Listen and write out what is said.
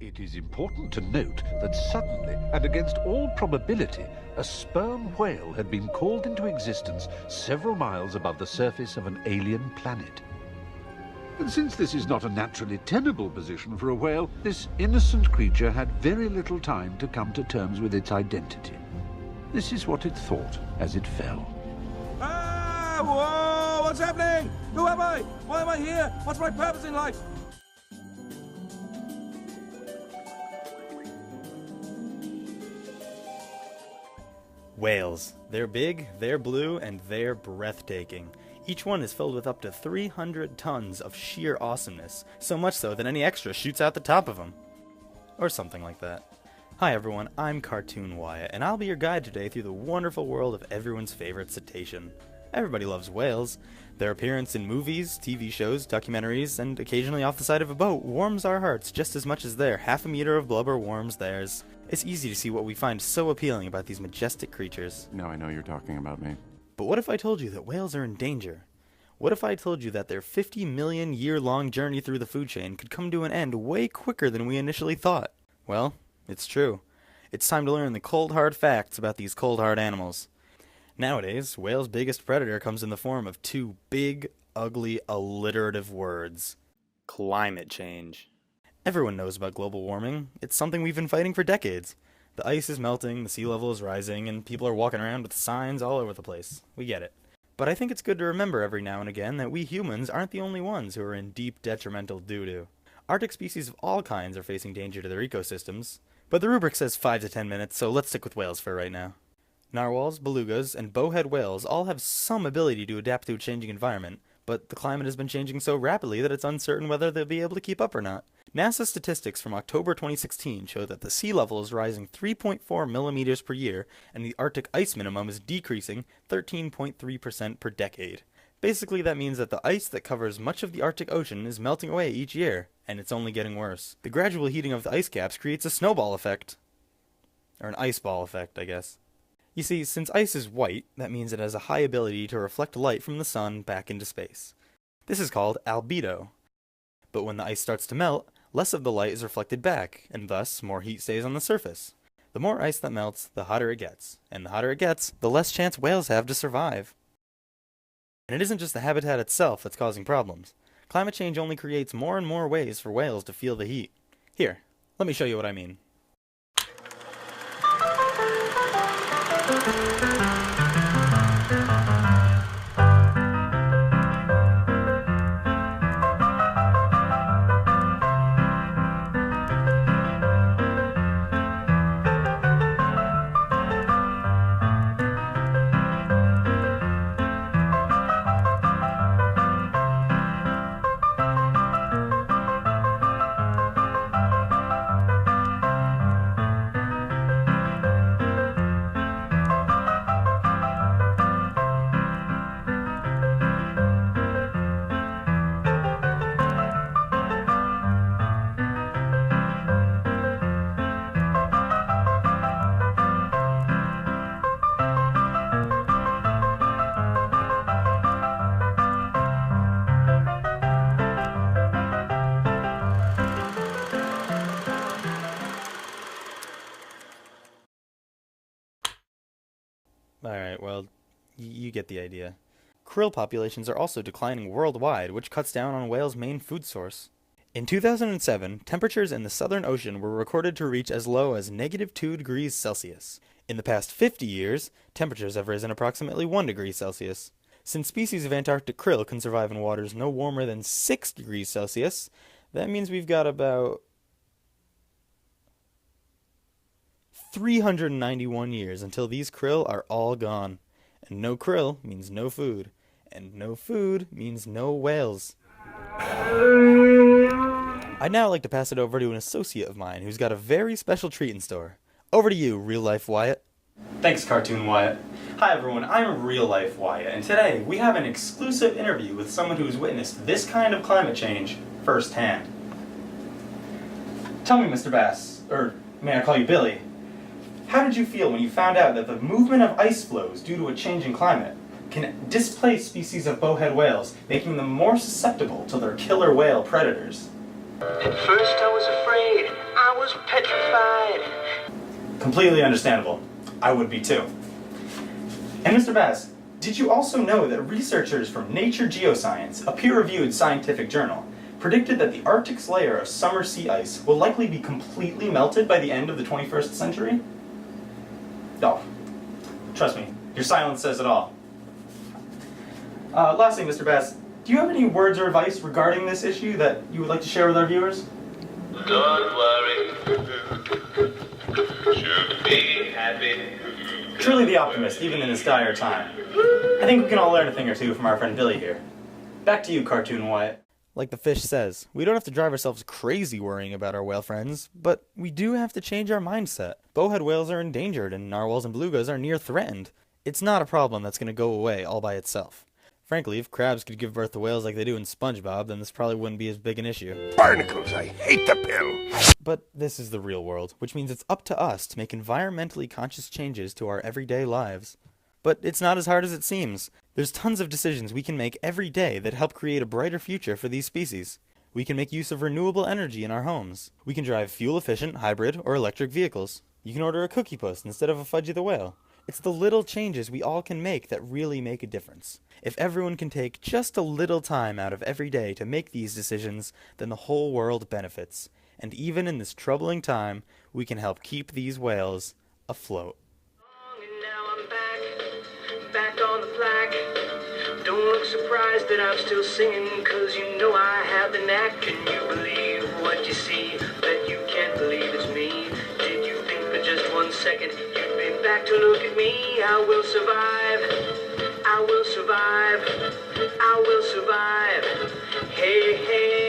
It is important to note that suddenly, and against all probability, a sperm whale had been called into existence several miles above the surface of an alien planet. And since this is not a naturally tenable position for a whale, this innocent creature had very little time to come to terms with its identity. This is what it thought as it fell. Ah! Whoa! What's happening? Who am I? Why am I here? What's my purpose in life? Whales. They're big, they're blue, and they're breathtaking. Each one is filled with up to 300 tons of sheer awesomeness, so much so that any extra shoots out the top of them. Or something like that. Hi everyone, I'm Cartoon Wyatt, and I'll be your guide today through the wonderful world of everyone's favorite cetacean. Everybody loves whales. Their appearance in movies, TV shows, documentaries, and occasionally off the side of a boat warms our hearts just as much as their half a meter of blubber warms theirs. It's easy to see what we find so appealing about these majestic creatures. Now I know you're talking about me. But what if I told you that whales are in danger? What if I told you that their 50 million year-long journey through the food chain could come to an end way quicker than we initially thought? Well, it's true. It's time to learn the cold hard facts about these cold hard animals. Nowadays, whales' biggest predator comes in the form of two big, ugly, alliterative words. Climate change. Everyone knows about global warming. It's something we've been fighting for decades. The ice is melting, the sea level is rising, and people are walking around with signs all over the place. We get it. But I think it's good to remember every now and again that we humans aren't the only ones who are in deep detrimental doo-doo. Arctic species of all kinds are facing danger to their ecosystems. But the rubric says 5 to 10 minutes, so let's stick with whales for right now. Narwhals, belugas, and bowhead whales all have some ability to adapt to a changing environment, but the climate has been changing so rapidly that it's uncertain whether they'll be able to keep up or not. NASA statistics from October 2016 show that the sea level is rising 3.4 millimeters per year, and the Arctic ice minimum is decreasing 13.3% per decade. Basically, that means that the ice that covers much of the Arctic Ocean is melting away each year, and it's only getting worse. The gradual heating of the ice caps creates a snowball effect. Or an ice ball effect, I guess. You see, since ice is white, that means it has a high ability to reflect light from the sun back into space. This is called albedo. But when the ice starts to melt, less of the light is reflected back, and thus more heat stays on the surface. The more ice that melts, the hotter it gets, and the hotter it gets, the less chance whales have to survive. And it isn't just the habitat itself that's causing problems. Climate change only creates more and more ways for whales to feel the heat. Here, let me show you what I mean. Alright, well, you get the idea. Krill populations are also declining worldwide, which cuts down on whales' main food source. In 2007, temperatures in the Southern Ocean were recorded to reach as low as -2 degrees Celsius. In the past 50 years, temperatures have risen approximately 1 degree Celsius. Since species of Antarctic krill can survive in waters no warmer than 6 degrees Celsius, that means we've got about 391 years until these krill are all gone. And no krill means no food. And no food means no whales. I'd now like to pass it over to an associate of mine who's got a very special treat in store. Over to you, Real Life Wyatt. Thanks, Cartoon Wyatt. Hi everyone, I'm Real Life Wyatt, and today we have an exclusive interview with someone who's witnessed this kind of climate change firsthand. Tell me, Mr. Bass, or may I call you Billy, how did you feel when you found out that the movement of ice floes due to a changing climate can displace species of bowhead whales, making them more susceptible to their killer whale predators? At first I was afraid. I Completely understandable. I would be too. And Mr. Bass, did you also know that researchers from Nature Geoscience, a peer-reviewed scientific journal, predicted that the Arctic's layer of summer sea ice will likely be completely melted by the end of the 21st century? Oh, trust me, your silence says it all. Lastly, Mr. Bass, do you have any words or advice regarding this issue that you would like to share with our viewers? Don't worry. Should be happy. Truly the optimist, even in this dire time. I think we can all learn a thing or two from our friend Billy here. Back to you, Cartoon Wyatt. Like the fish says, we don't have to drive ourselves crazy worrying about our whale friends, but we do have to change our mindset. Bowhead whales are endangered, and narwhals and belugas are near threatened. It's not a problem that's going to go away all by itself. Frankly, if crabs could give birth to whales like they do in SpongeBob, then this probably wouldn't be as big an issue. Barnacles, I hate the pill! But this is the real world, which means it's up to us to make environmentally conscious changes to our everyday lives. But it's not as hard as it seems. There's tons of decisions we can make every day that help create a brighter future for these species. We can make use of renewable energy in our homes. We can drive fuel-efficient, hybrid, or electric vehicles. You can order a Cookie Puss instead of a Fudgy the Whale. It's the little changes we all can make that really make a difference. If everyone can take just a little time out of every day to make these decisions, then the whole world benefits. And even in this troubling time, we can help keep these whales afloat. And now I'm back on the flag. Don't look surprised that I'm still singing, 'cause you know I have the knack. Can you believe what you see? That you can't believe it's me. Did you think for just 1 second you'd be back to look at me? I will survive. I will survive. I will survive. Hey, hey.